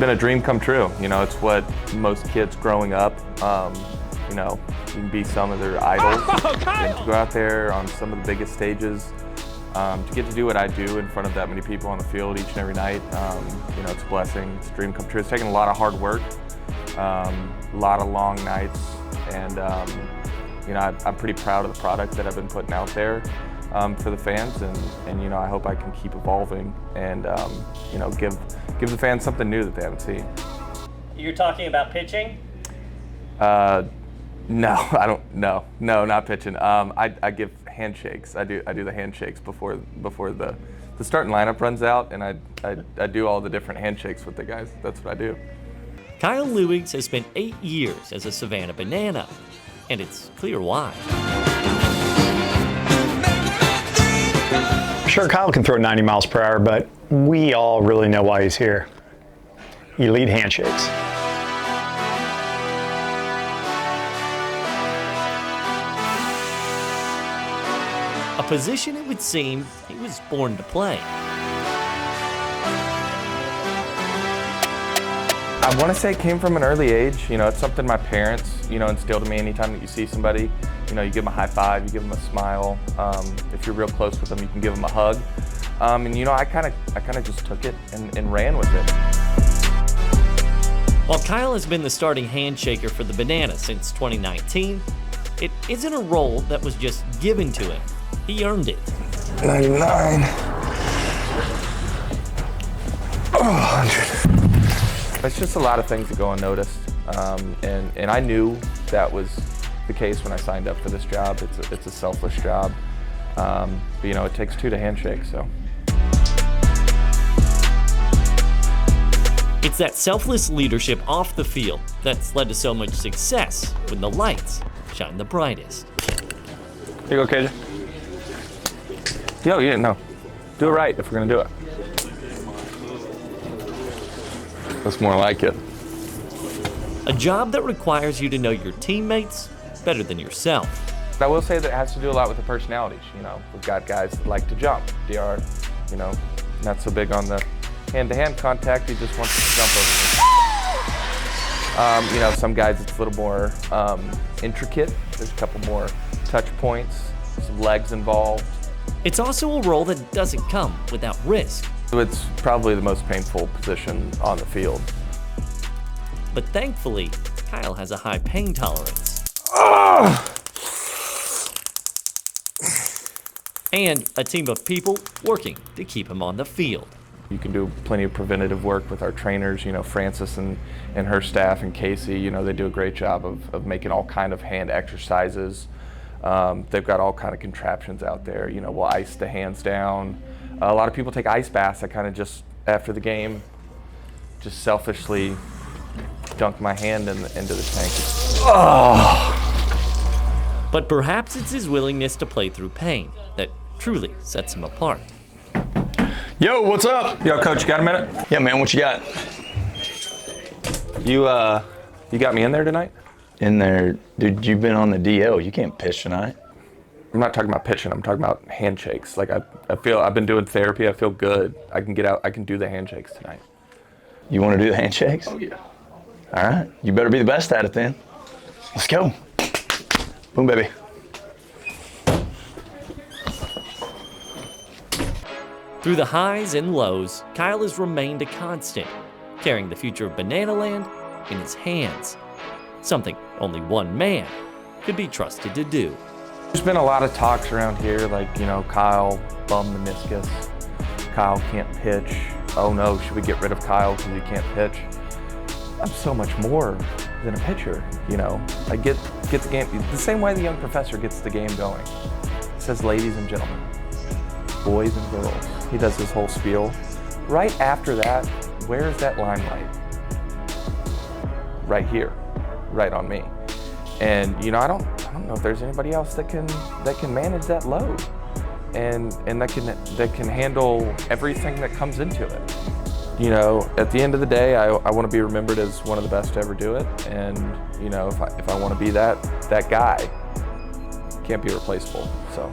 been a dream come true. You know, it's what most kids growing up, you know, you can be some of their idols. And to go out there on some of the biggest stages, to get to do what I do in front of that many people on the field each and every night, you know, it's a blessing. It's a dream come true. It's taken a lot of hard work, a lot of long nights, and you know, I'm pretty proud of the product that I've been putting out there for the fans, and you know, I hope I can keep evolving and you know, give the fans something new that they haven't seen. You're talking about pitching? No, I don't. No, not pitching. I give handshakes. I do the handshakes before the starting lineup runs out, and I do all the different handshakes with the guys. That's what I do. Kyle Luigs has spent 8 years as a Savannah Banana, and it's clear why. Sure, Kyle can throw 90 miles per hour, but we all really know why he's here. Elite handshakes. A position it would seem he was born to play. I want to say it came from an early age. You know, it's something my parents, you know, instilled in me. Anytime that you see somebody, you know, you give them a high five, you give them a smile. If you're real close with them, you can give them a hug. And you know, I kind of just took it and ran with it. While Kyle has been the starting handshaker for the Banana since 2019, it isn't a role that was just given to him. He earned it. 99. 100. It's just a lot of things that go unnoticed, and I knew that was the case when I signed up for this job. It's a selfless job, but you know, it takes two to handshake. So it's that selfless leadership off the field that's led to so much success when the lights shine the brightest. Here you go, KJ. Yo, yeah, no, do it right if we're gonna do it. That's more like it. A job that requires you to know your teammates better than yourself. I will say that it has to do a lot with the personalities. You know, we've got guys that like to jump. DR, you know, not so big on the hand-to-hand contact. He just wants to jump over things. You know, some guys it's a little more intricate. There's a couple more touch points, some legs involved. It's also a role that doesn't come without risk. It's probably the most painful position on the field. But thankfully, Kyle has a high pain tolerance. And a team of people working to keep him on the field. You can do plenty of preventative work with our trainers, you know, Frances and her staff and Casey, you know, they do a great job of making all kind of hand exercises. They've got all kind of contraptions out there, you know, we'll ice the hands down. A lot of people take ice baths. I kind of just, after the game, just selfishly dunk my hand into the tank. Oh. But perhaps it's his willingness to play through pain that truly sets him apart. Yo, what's up? Yo, Coach, you got a minute? Yeah, man, what you got? You got me in there tonight? In there, dude, you've been on the DL. You can't pitch tonight. I'm not talking about pitching, I'm talking about handshakes. Like I feel, I've been doing therapy, I feel good. I can get out, I can do the handshakes tonight. You want to do the handshakes? Oh yeah. All right, you better be the best at it then. Let's go. Boom, baby. Through the highs and lows, Kyle has remained a constant, carrying the future of Banana Land in his hands. Something only one man could be trusted to do. There's been a lot of talks around here, like, you know, Kyle bum meniscus, Kyle can't pitch. Oh no, should we get rid of Kyle because he can't pitch? I'm so much more than a pitcher, you know. I get the game, the same way the young professor gets the game going. It says, ladies and gentlemen, boys and girls. He does this whole spiel. Right after that, where's that limelight? Right here, right on me. And you know, I don't know if there's anybody else that can manage that load, and that can handle everything that comes into it. You know, at the end of the day, I want to be remembered as one of the best to ever do it, and you know, if I want to be that guy, can't be replaceable. So.